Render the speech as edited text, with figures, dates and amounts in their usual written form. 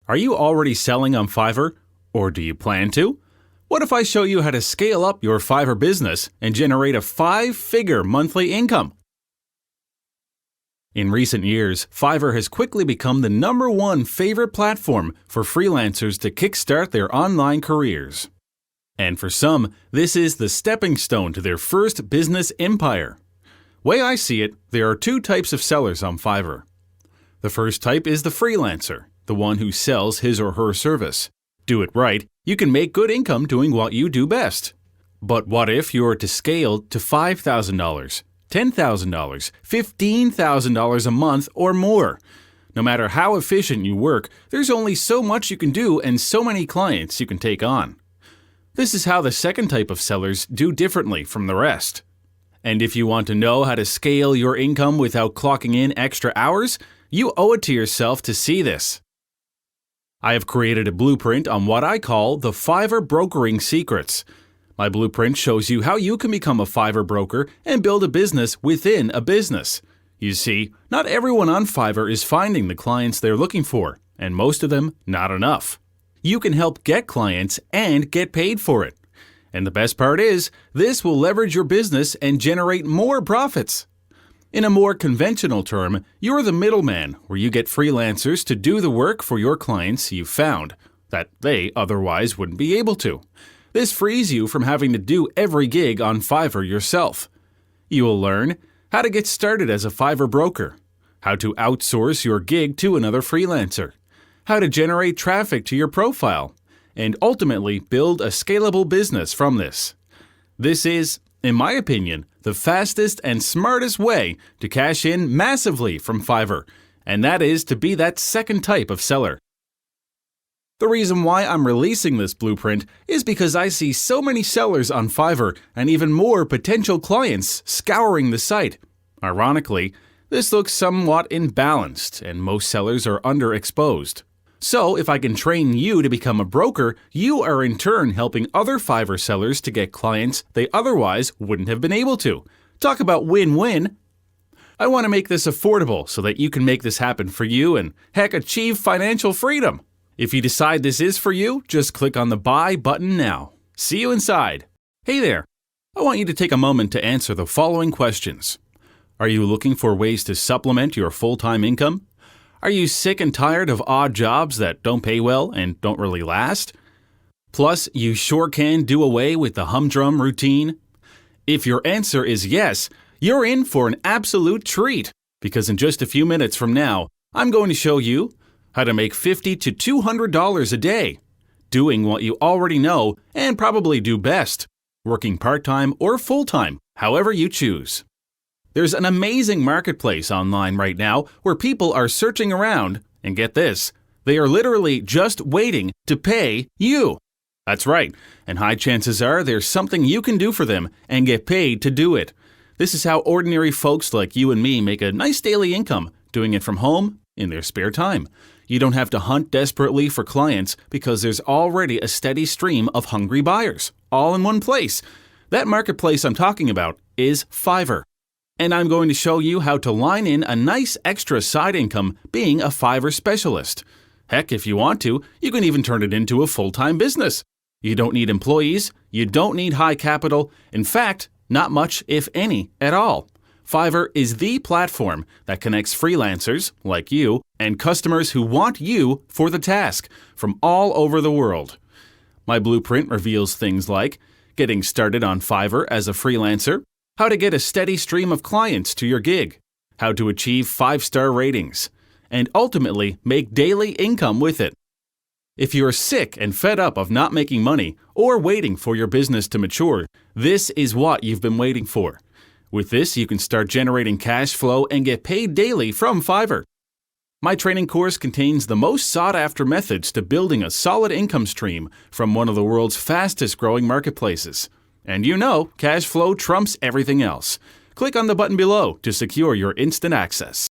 Are you already selling on Fiverr? Or do you plan to? What if I show you how to scale up your Fiverr business and generate a 5-figure monthly income? In recent years, Fiverr has quickly become the #1 favorite platform for freelancers to kickstart their online careers. And for some, this is the stepping stone to their first business empire. Way I see it, there are 2 types of sellers on Fiverr. The first type is the freelancer, the one who sells his or her service. Do it right, you can make good income doing what you do best. But what if you were to scale to $5,000, $10,000, $15,000 a month or more? No matter how efficient you work, there's only so much you can do and so many clients you can take on. This is how the second type of sellers do differently from the rest. And if you want to know how to scale your income without clocking in extra hours, you owe it to yourself to see this. I have created a blueprint on what I call the Fiverr brokering secrets. My blueprint shows you how you can become a Fiverr broker and build a business within a business. You see, not everyone on Fiverr is finding the clients they're looking for, and most of them not enough. You can help get clients and get paid for it. And the best part is, this will leverage your business and generate more profits. In a more conventional term, you're the middleman where you get freelancers to do the work for your clients you've found that they otherwise wouldn't be able to. This frees you from having to do every gig on Fiverr yourself. You will learn how to get started as a Fiverr broker, how to outsource your gig to another freelancer, how to generate traffic to your profile, and ultimately build a scalable business from this. This is, in my opinion, the fastest and smartest way to cash in massively from Fiverr, and that is to be that second type of seller. The reason why I'm releasing this blueprint is because I see so many sellers on Fiverr and even more potential clients scouring the site. Ironically, this looks somewhat imbalanced and most sellers are underexposed. So if I can train you to become a broker, you are in turn helping other Fiverr sellers to get clients they otherwise wouldn't have been able to. Talk about win-win. I want to make this affordable so that you can make this happen for you and, heck, achieve financial freedom. If you decide this is for you, just click on the Buy button now. See you inside. Hey there. I want you to take a moment to answer the following questions. Are you looking for ways to supplement your full-time income? Are you sick and tired of odd jobs that don't pay well and don't really last? Plus, you sure can do away with the humdrum routine? If your answer is yes, you're in for an absolute treat, because in just a few minutes from now, I'm going to show you how to make $50 to $200 a day, doing what you already know and probably do best, working part-time or full-time, however you choose. There's an amazing marketplace online right now where people are searching around, and get this, they are literally just waiting to pay you. That's right, and high chances are there's something you can do for them and get paid to do it. This is how ordinary folks like you and me make a nice daily income, doing it from home in their spare time. You don't have to hunt desperately for clients because there's already a steady stream of hungry buyers, all in one place. That marketplace I'm talking about is Fiverr. And I'm going to show you how to line in a nice extra side income being a Fiverr specialist. Heck, if you want to, you can even turn it into a full-time business. You don't need employees, you don't need high capital, in fact, not much, if any, at all. Fiverr is the platform that connects freelancers, like you, and customers who want you for the task from all over the world. My blueprint reveals things like getting started on Fiverr as a freelancer, how to get a steady stream of clients to your gig, how to achieve 5-star ratings, and ultimately make daily income with it. If you're sick and fed up of not making money or waiting for your business to mature, this is what you've been waiting for. With this, you can start generating cash flow and get paid daily from Fiverr. My training course contains the most sought-after methods to building a solid income stream from one of the world's fastest-growing marketplaces. And you know, cash flow trumps everything else. Click on the button below to secure your instant access.